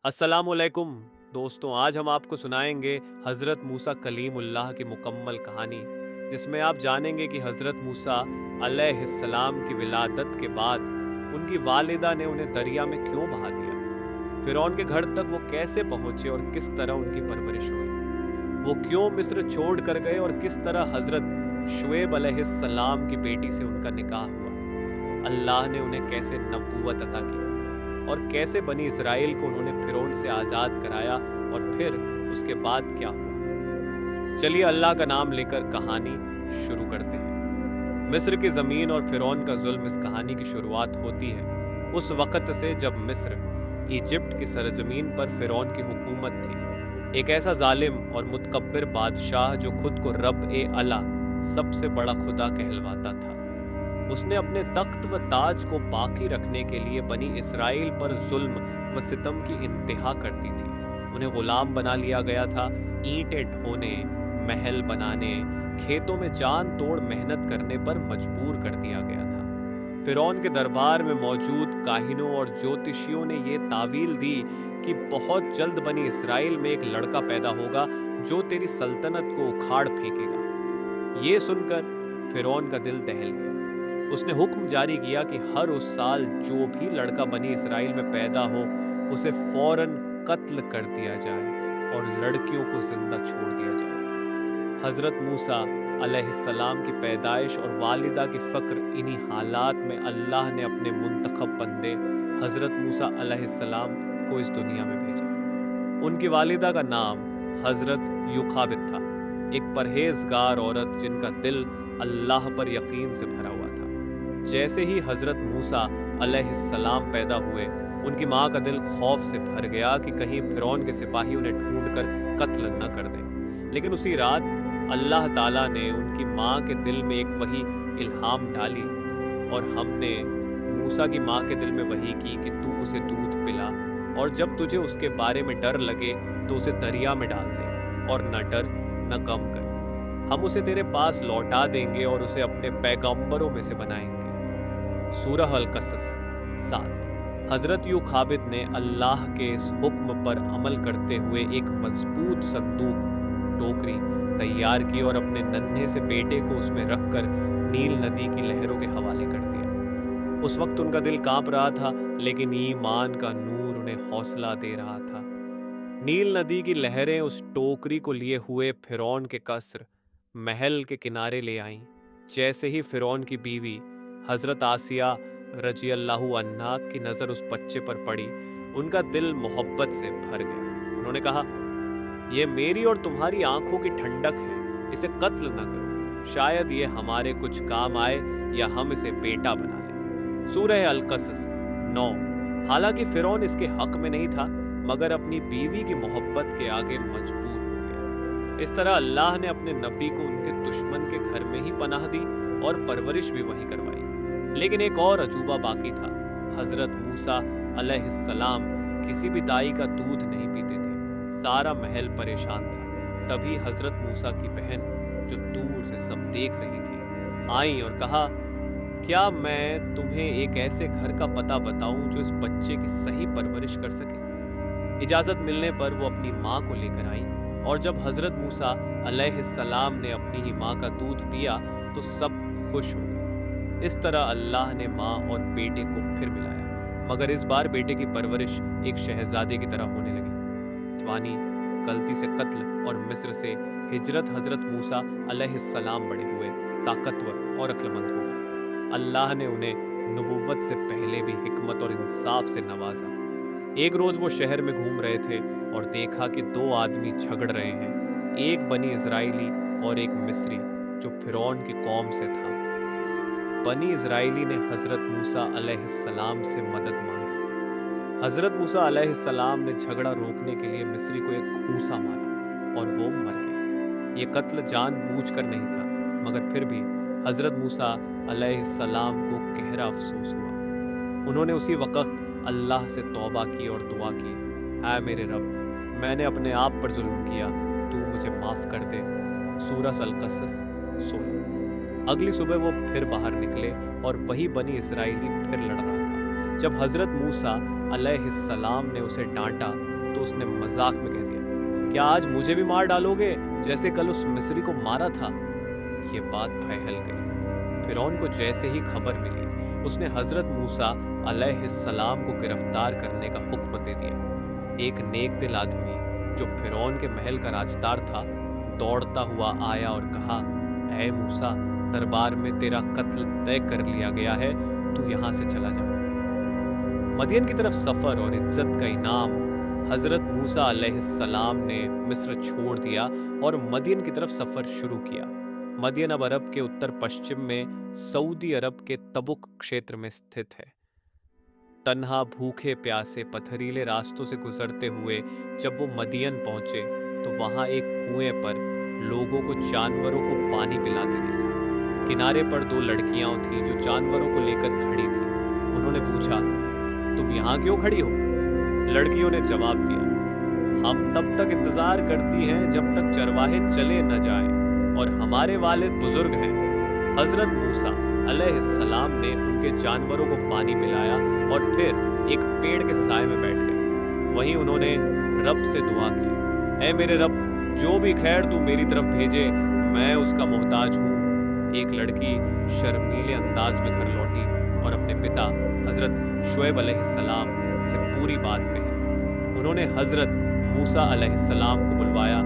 अस्सलाम वालेकुम दोस्तों, आज हम आपको सुनाएंगे हज़रत मूसा कलीमुल्लाह की मुकम्मल कहानी, जिसमें आप जानेंगे कि हज़रत मूसा अलैहिस्सलाम की विलादत के बाद उनकी वालिदा ने उन्हें दरिया में क्यों बहा दिया, फ़िरौन के घर तक वो कैसे पहुँचे और किस तरह उनकी परवरिश हुई, वो क्यों मिस्र छोड़ कर गए और किस तरह हज़रत शुएब अलैहिस्सलाम की बेटी से उनका निकाह हुआ, अल्लाह ने उन्हें कैसे नबूवत अता की और कैसे बनी इस्राएल को उन्होंने फ़िरौन से आज़ाद कराया और फिर उसके बाद क्या हुआ। चलिए अल्लाह का नाम लेकर कहानी शुरू करते हैं। मिस्र की ज़मीन और फ़िरौन का जुल्म इस कहानी की शुरुआत होती है उस वक़्त से जब मिस्र इजिप्ट की सरजमीन पर फ़िरौन की हुकूमत थी। एक ऐसा जालिम और मुतकब्बिर बादशाह जो खुद को रब ए अला, सबसे बड़ा खुदा कहलवाता था। उसने अपने तख्त व ताज को बाकी रखने के लिए बनी इसराइल पर जुल्म व सितम की इंतहा कर दी थी। उन्हें गुलाम बना लिया गया था, ईंटें ढोने, महल बनाने, खेतों में जान तोड़ मेहनत करने पर मजबूर कर दिया गया था। फ़िरौन के दरबार में मौजूद काहिनों और ज्योतिषियों ने ये तावील दी कि बहुत जल्द बनी इसराइल में एक लड़का पैदा होगा जो तेरी सल्तनत को उखाड़ फेंकेगा। ये सुनकर फ़िरौन का दिल दहल गया। उसने हुक्म जारी किया कि हर उस साल जो भी लड़का बनी इसराइल में पैदा हो उसे फौरन कत्ल कर दिया जाए और लड़कियों को जिंदा छोड़ दिया जाए। हज़रत मूसा अलैहिस्सलाम की पैदाइश और वालिदा की फ़क्र, इन्हीं हालात में अल्लाह ने अपने मुंतखब बंदे हज़रत मूसा अलैहिस्सलाम को इस दुनिया में भेजा। उनकी वालिदा का नाम हज़रत युखाबिद था, एक परहेजगार औरत जिनका दिल अल्लाह पर यकीन से भरा हुआ था। जैसे ही हज़रत मूसा अलैहिस्सलाम पैदा हुए, उनकी माँ का दिल खौफ से भर गया कि कहीं फ़िरौन के सिपाही उन्हें ढूंढकर कत्ल न कर दें। लेकिन उसी रात अल्लाह ताला ने उनकी माँ के दिल में एक वही इल्हाम डाली और हमने मूसा की माँ के दिल में वही की कि तू उसे दूध पिला और जब तुझे उसके बारे में डर लगे तो उसे दरिया में डाल दे और न डर न गम कर, हम उसे तेरे पास लौटा देंगे और उसे अपने पैगंबरों में से बनाएंगे। सूरह अल-कसस 7। हज़रत युखाबिद ने अल्लाह के इस हुक्म पर अमल करते हुए एक मजबूत संदूक टोकरी तैयार की और अपने नन्हे से बेटे को उसमें रखकर नील नदी की लहरों के हवाले कर दिया। उस वक्त उनका दिल कांप रहा था, लेकिन ईमान का नूर उन्हें हौसला दे रहा था। नील नदी की लहरें उस टोकरी को लिए हुए फ़िरौन के कसर महल के किनारे ले आईं। जैसे ही फ़िरौन की बीवी हज़रत आसिया रजी अल्लाहु अन्हा की नज़र उस बच्चे पर पड़ी, उनका दिल मोहब्बत से भर गया। उन्होंने कहा, यह मेरी और तुम्हारी आंखों की ठंडक है, इसे कत्ल न करो, शायद ये हमारे कुछ काम आए या हम इसे बेटा बना लें। सूरह अल-कसस 9। हालांकि फ़िरौन इसके हक में नहीं था, मगर अपनी बीवी की मोहब्बत के आगे मजबूर हो गया। इस तरह अल्लाह ने अपने नबी को उनके दुश्मन के घर में ही पनाह दी और परवरिश भी वहीं करवाई। लेकिन एक और अजूबा बाकी था। हज़रत मूसा अलैहिस्सलाम किसी भी दाई का दूध नहीं पीते थे। सारा महल परेशान था। तभी हज़रत मूसा की बहन, जो दूर से सब देख रही थी, आई और कहा, क्या मैं तुम्हें एक ऐसे घर का पता बताऊं जो इस बच्चे की सही परवरिश कर सके। इजाज़त मिलने पर वो अपनी माँ को लेकर आई और जब हज़रत मूसा अलैहिस्सलाम ने अपनी ही माँ का दूध पिया तो सब खुश हो गए। इस तरह अल्लाह ने माँ और बेटे को फिर मिलाया, मगर इस बार बेटे की परवरिश एक शहजादे की तरह होने लगी। त्वानी, गलती से कत्ल और मिस्र से हिजरत हज़रत मूसा अलैहिस्सलाम बड़े हुए, ताकतवर और अक्लमंद हो गए। अल्लाह ने उन्हें नबुव्वत से पहले भी हिकमत और इंसाफ से नवाजा। एक रोज़ वो शहर में घूम रहे थे और देखा कि दो आदमी झगड़ रहे हैं, एक बनी इजराइली और एक मिस्री जो फ़िरौन की कौम से था। बनी इजराइली ने हज़रत मूसा अलैहिस्सलाम से मदद मांगी। हज़रत मूसा अलैहिस्सलाम ने झगड़ा रोकने के लिए मिस्री को एक घूंसा मारा और वो मर गया। ये कत्ल जानबूझकर नहीं था, मगर फिर भी हज़रत मूसा अलैहिस्सलाम को गहरा अफसोस हुआ। उन्होंने उसी वक़्त अल्लाह से तौबा की और दुआ की, ऐ मेरे रब, मैंने अपने आप पर जुल्म किया, तू मुझे माफ़ कर दे। सूरह अल-कसस 16। अगली सुबह वो फिर बाहर निकले और वही बनी इसराइली फिर लड़ रहा था। जब हज़रत मूसा अलैहिस्सलाम ने उसे डांटा तो उसने मजाक में कह दिया, क्या आज मुझे भी मार डालोगे जैसे कल उस मिस्री को मारा था? ये बात फैल गई। फिरौन को जैसे ही खबर मिली, उसने हजरत मूसा अलैहिस्सलाम को गिरफ्तार करने का हुक्म दे दिया। एक नेक दिल आदमी जो फिरौन के महल का राजदार था, दौड़ता हुआ आया और कहा, ऐ मूसा, दरबार में तेरा कत्ल तय कर लिया गया है, तू यहां से चला जा। मदियन की तरफ सफर और इज्जत का इनाम हजरत मूसा अलैहिस्सलाम ने मिस्र छोड़ दिया और मदियन की तरफ सफर शुरू किया। मदियन अब अरब के उत्तर पश्चिम में सऊदी अरब के तबुक क्षेत्र में स्थित है। तन्हा भूखे प्यासे पथरीले रास्तों से गुजरते हुए जब वो मदियन पहुंचे तो वहां एक कुएं पर लोगों को जानवरों को पानी पिलाते देखा। किनारे पर दो लड़कियां थीं जो जानवरों को लेकर खड़ी थीं। उन्होंने पूछा, तुम यहाँ क्यों खड़ी हो? लड़कियों ने जवाब दिया, हम तब तक इंतजार करती हैं जब तक चरवाहे चले न जाएं और हमारे वालिद बुजुर्ग हैं। हजरत मूसा अलैहिस्सलाम ने उनके जानवरों को पानी पिलाया और फिर एक पेड़ के साए में बैठ गए। वहीं उन्होंने रब से दुआ की, ऐ मेरे रब, जो भी खैर तू मेरी तरफ भेजे, मैं उसका मोहताज हूँ। एक लड़की शर्मीले अंदाज में घर लौटी और अपने पिता हजरत शुएब अलैहिस्सलाम से पूरी बात कही। उन्होंने हजरत मूसा अलैहिस्सलाम को बुलवाया।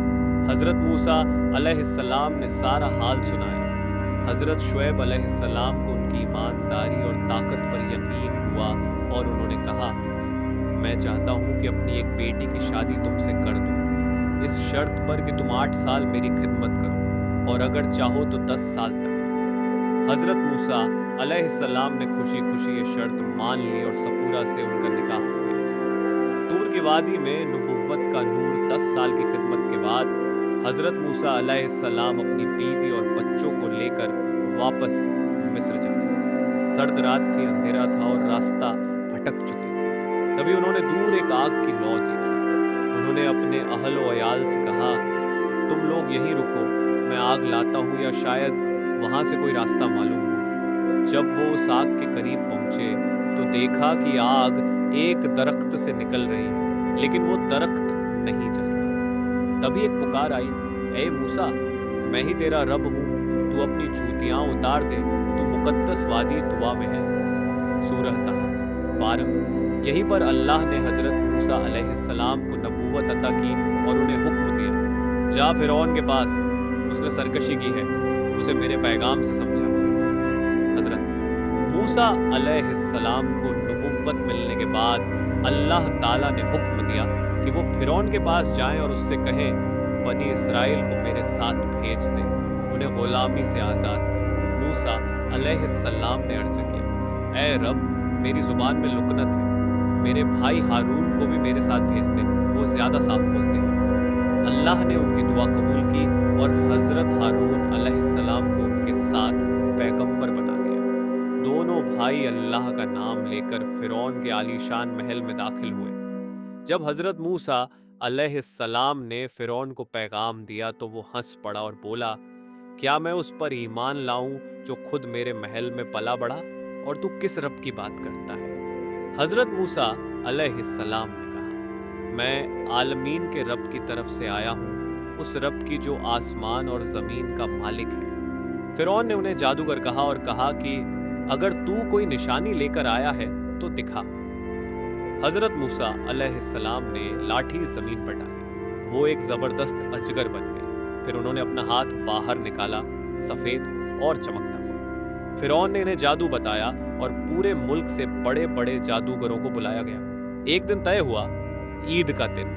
हजरत मूसा अलैहिस्सलाम ने सारा हाल सुनाया। हजरत शुएब अलैहिस्सलाम को उनकी ईमानदारी और ताकत पर यकीन हुआ और उन्होंने कहा, मैं चाहता हूँ कि अपनी एक बेटी की शादी तुमसे कर दूँ, इस शर्त पर कि तुम 8 साल मेरी खिदमत करो और अगर चाहो तो 10 साल तक। हजरत मूसा अलैहिस्सलाम ने खुशी खुशी ये शर्त मान ली और सपूरा से उनका निकाह हो गया। तूर की वादी में नबुव्वत का नूर 10 साल की खिदमत के बाद हजरत मूसा अलैहिस्सलाम अपनी बीवी और बच्चों को लेकर वापस मिस्र जाने लगे। सर्द रात थी, अंधेरा था और रास्ता भटक चुके थे। तभी उन्होंने दूर एक आग की लौ देखी। उन्होंने अपने अहल व अयाल से कहा, तुम लोग यहीं रुको, मैं आग लाता हूँ या शायद वहां से कोई रास्ता मालूम हो। जब वो उस आग के करीब पहुंचे तो देखा कि आग एक दरख्त से निकल रही है, लेकिन वो दरख्त नहीं जल रहा। तभी एक पुकार आई, ऐ मूसा, मैं ही तेरा रब हूँ, तू अपनी जूतियां उतार दे, तू मुकद्दस वादी तुवा में है। सूरह तहा 12। यहीं पर अल्लाह ने हजरत मूसा अलैहिस्सलाम को नबूवत अता की और उन्हें हुक्म दिया, जा फिरौन के पास, उसने सरकशी की है, उसे मेरे पैगाम से समझा। हजरत मूसा अलैहिस्सलाम को नबुव्वत मिलने के बाद अल्लाह ताला ने हुक्म दिया कि वो फिरौन के पास जाएं और उससे कहें, बनी इसराइल को मेरे साथ भेज दे, उन्हें गुलामी से आज़ाद कर। मूसा अलैहिस्सलाम ने अर्ज किया, ऐ रब, मेरी जुबान में लुकनत है, मेरे भाई हारून को भी मेरे साथ भेज दे, वो ज़्यादा साफ बोलते हैं। अल्लाह ने उनकी दुआ कबूल की और हजरत हारून अलैहिस्सलाम को उनके साथ पैगंबर बना दिया। दोनों भाई अल्लाह का नाम लेकर फिरौन के आलीशान महल में दाखिल हुए। जब हजरत मूसा अलैहिस्सलाम ने फिरौन को पैगाम दिया तो वो हंस पड़ा और बोला, क्या मैं उस पर ईमान लाऊं जो खुद मेरे महल में पला बढ़ा, और तू किस रब की बात करता है? हजरत मूसा अलैहिस्सलाम ने कहा, मैं आलमीन के रब की तरफ से आया हूँ, उस रब की जो आसमान और जमीन का मालिक है। फिरौन ने उन्हें जादूगर कहा और कहा कि अगर तू कोई निशानी लेकर आया है तो दिखा। हजरत मूसा अलैहिस्सलाम ने लाठी जमीन पर डाली, वो एक जबरदस्त अजगर बन गई। फिर उन्होंने अपना हाथ बाहर निकाला, सफेद और चमकता हुआ। फिरौन ने इन्हें जादू बताया और पूरे मुल्क से बड़े बड़े जादूगरों को बुलाया गया। एक दिन तय हुआ, ईद का दिन,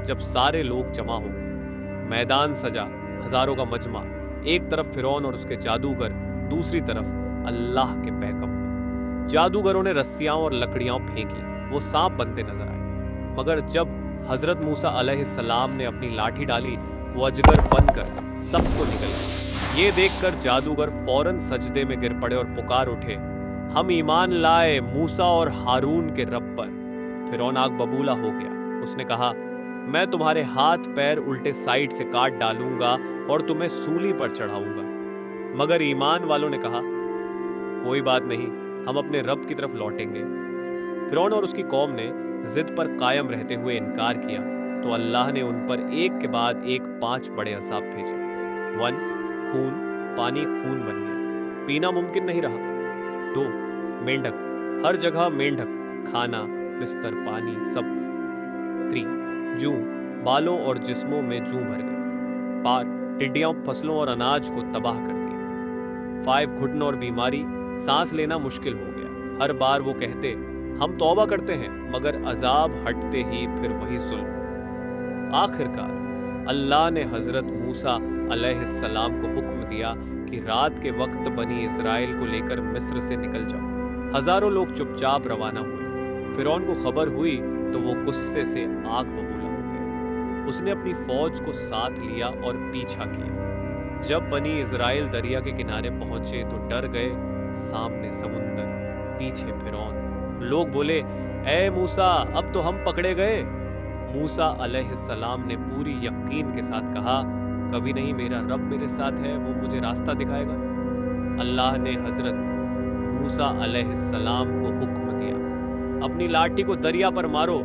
जब सारे लोग जमा हो गए। मैदान सजा, हजारों का मजमा, एक तरफ फिरौन और उसके जादूगर, दूसरी तरफ अल्लाह के पैगंबर। जादूगरों ने रस्सियां और लकड़ियां फेंकी, वो सांप बनते नजर आए, मगर जब हजरत मूसा अलैहिस्सलाम ने अपनी लाठी डाली, वो अजगर बनकर सबको निकल गया। ये देखकर जादूगर फौरन सजदे में गिर पड़े और पुकार उठे, हम ईमान लाए मूसा और हारून के रब पर। फिरौन आग बबूला हो गया। उसने कहा, मैं तुम्हारे हाथ पैर उल्टे साइड से काट डालूंगा और तुम्हें सूली पर चढ़ाऊंगा। मगर ईमान वालों ने कहा, कोई बात नहीं, हम अपने रब की तरफ लौटेंगे। फिरौन और उसकी कौम ने जिद पर कायम रहते हुए इनकार किया। तो अल्लाह ने उन पर एक के बाद एक 5 बड़े अज़ाब भेजे। 1. खून, पानी खून बन गया, पीना मुमकिन नहीं रहा। 2. मेंढक, हर जगह मेंढक, खाना, बिस्तर, पानी, सब। 3. जूं, बालों और जिस्मों में जूं भर गई। 4. टिड्डियां फसलों और अनाज को तबाह कर दिया। 5. घुटन और बीमारी, सांस लेना मुश्किल हो गया। हर बार वो कहते, हम तौबा करते हैं, मगर अजाब हटते ही फिर वही जुल्म। आखिरकार अल्लाह ने हजरत मूसा अलैहिस्सलाम को हुक्म दिया कि रात के वक्त बनी इस्राइल को लेकर मिस्र से निकल जाओ। हजारों लोग चुपचाप रवाना हुए। फिरौन को खबर हुई तो वो गुस्से से आग बबूला हो गया। उसने अपनी फौज को साथ लिया और पीछा किया। जब बनी इस्राइल दरिया के किनारे पहुंचे तो डर गए। सामने समुंदर, पीछे फिरौन। लोग बोले, ए मूसा, अब तो हम पकड़े गए। मूसा अलैहिस्सलाम ने पूरी यकीन के साथ कहा, कभी नहीं, मेरा रब मेरे साथ है, वो मुझे रास्ता दिखाएगा। अल्लाह ने हजरत मूसा अलैहिस्सलाम को हुक्म दिया, अपनी लाठी को दरिया पर मारो।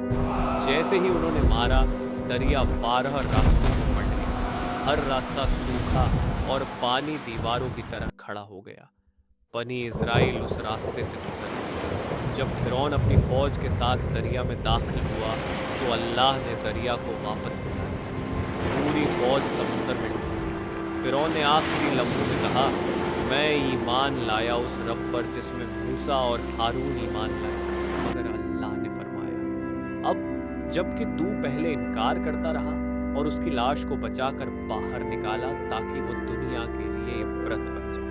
जैसे ही उन्होंने मारा, दरिया 12 रास्तों में बंट गया। हर रास्ता सूखा और पानी दीवारों की तरह खड़ा हो गया। बनी इस्राइल उस रास्ते से गुजर गए। जब फिरौन अपनी फौज के साथ दरिया में दाखिल हुआ तो अल्लाह ने दरिया को वापस बुला दिया। पूरी फौज समुद्र में डूब गई। फिरौन ने आखिरी लम्हों में कहा, मैं ईमान लाया उस रब पर जिसमें मूसा और हारून ईमान लाए। मगर अल्लाह ने फरमाया, अब जबकि तू पहले इनकार करता रहा और उसकी लाश को बचाकर बाहर निकाला ताकि वो दुनिया के लिए इबरत बन जाए।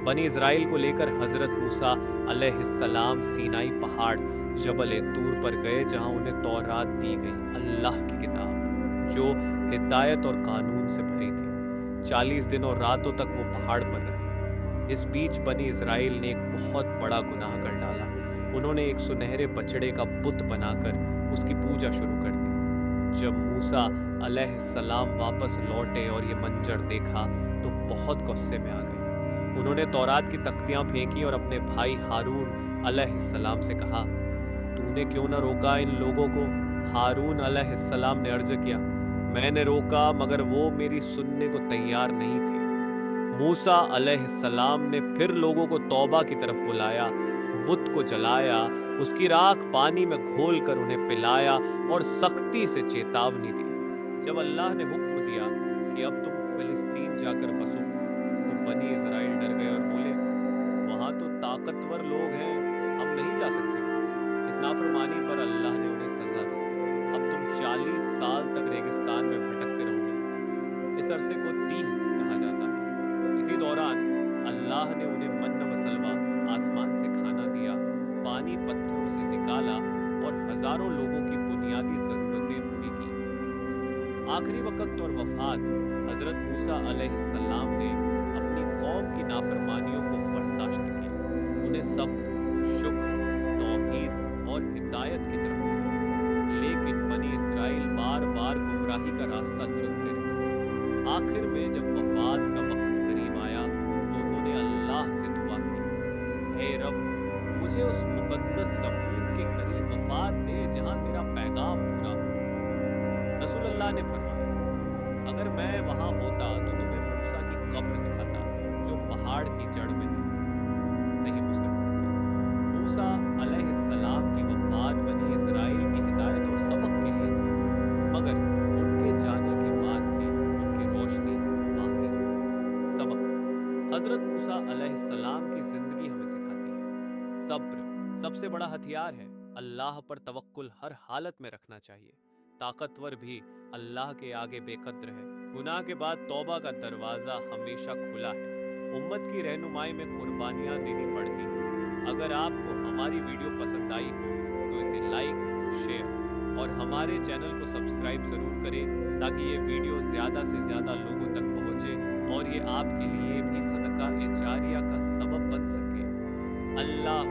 बनी इस्राइल को लेकर हजरत मूसा अलैहिस्सलाम सीनाई पहाड़ जबल तूर पर गए, जहां उन्हें तौरात दी गई, अल्लाह की किताब जो हिदायत और कानून से भरी थी। 40 दिन और रातों तक वो पहाड़ पर रहे। इस बीच बनी इस्राइल ने एक बहुत बड़ा गुनाह कर डाला। उन्होंने एक सुनहरे बछड़े का बुत बनाकर उसकी पूजा शुरू कर दी। जब मूसा अलैहिस्सलाम वापस लौटे और ये मंजर देखा तो बहुत गुस्से में आ गए। उन्होंने तौरात की तख्तियां फेंकी और अपने भाई हारून अलैहिस्सलाम से कहा, तूने क्यों न रोका इन लोगों को? हारून अलैहिस्सलाम ने अर्ज किया, मैंने रोका मगर वो मेरी सुनने को तैयार नहीं थे। मूसा अलैहिस्सलाम ने फिर लोगों को तौबा की तरफ बुलाया, बुत को जलाया, उसकी राख पानी में घोल कर उन्हें पिलाया और सख्ती से चेतावनी दी। जब अल्लाह ने हुक्म दिया कि अब तुम फिलिस्तीन जाकर बसो, तो बनी इस्राइल डर गए और बोले, वहां तो ताकतवर लोग हैं, हम नहीं जा सकते। इस नाफरमानी पर अल्लाह ने उन्हें सजा दी। अब तुम 40 साल तक रेगिस्तान में भटकते रहोगे। इस अरसे को तीह कहा जाता है। इसी दौरान अल्लाह ने उन्हें मन्न व सलवा आसमान से खाना दिया, पानी पत्थरों से निकाला और हजारों लोगों की बुनियादी जरूरतें पूरी की। आखिरी वक्त और वफात हजरत मूसा अलैहिस्सलाम ने अपनी कौम की नाफरमानियों को बर्दाश्त किया। उन्हें सब्र, शुक्र, तौहीद और हिदायत की तरफ बुलाया। लेकिन बनी इस्राइल बार बार गुमराही का रास्ता चुनते रहे। आखिर में जब वफात का वक्त करीब आया तो उन्होंने अल्लाह से दुआ की, हे रब, मुझे उस मुकद्दस ज़मीन के करीब वफात दे जहां तेरा पैगाम पूरा हो। रसूलुल्लाह ने फरमाया, अगर मैं वहां होता तो तुम्हें मूसा की कब्र दिखाता जो पहाड़ की जड़ में है। सही मुस्लिम हदीस। मूसा अलैहिस्सलाम की वफात बनी इस्राइल की हिदायत और सबक के लिए थी, मगर उनके जाने के बाद भी उनकी रोशनी बाकी रही। सबक हजरत मूसा अलैहिस्सलाम की जिंदगी हमें सिखाती है, सब्र सबसे बड़ा हथियार है। अल्लाह पर तवक्कुल हर हालत में रखना चाहिए। ताकतवर भी अल्लाह के आगे बेकद्र है। गुनाह के बाद तौबा का दरवाज़ा हमेशा खुला है। उम्मत की रहनुमाई में कुर्बानियाँ देनी पड़ती हैं। अगर आपको हमारी वीडियो पसंद आई हो तो इसे लाइक, शेयर और हमारे चैनल को सब्सक्राइब ज़रूर करें ताकि ये वीडियो ज़्यादा से ज़्यादा लोगों तक पहुँचे और ये आपके लिए भी सदका ए जारिया का सबब बन सके। अल्लाह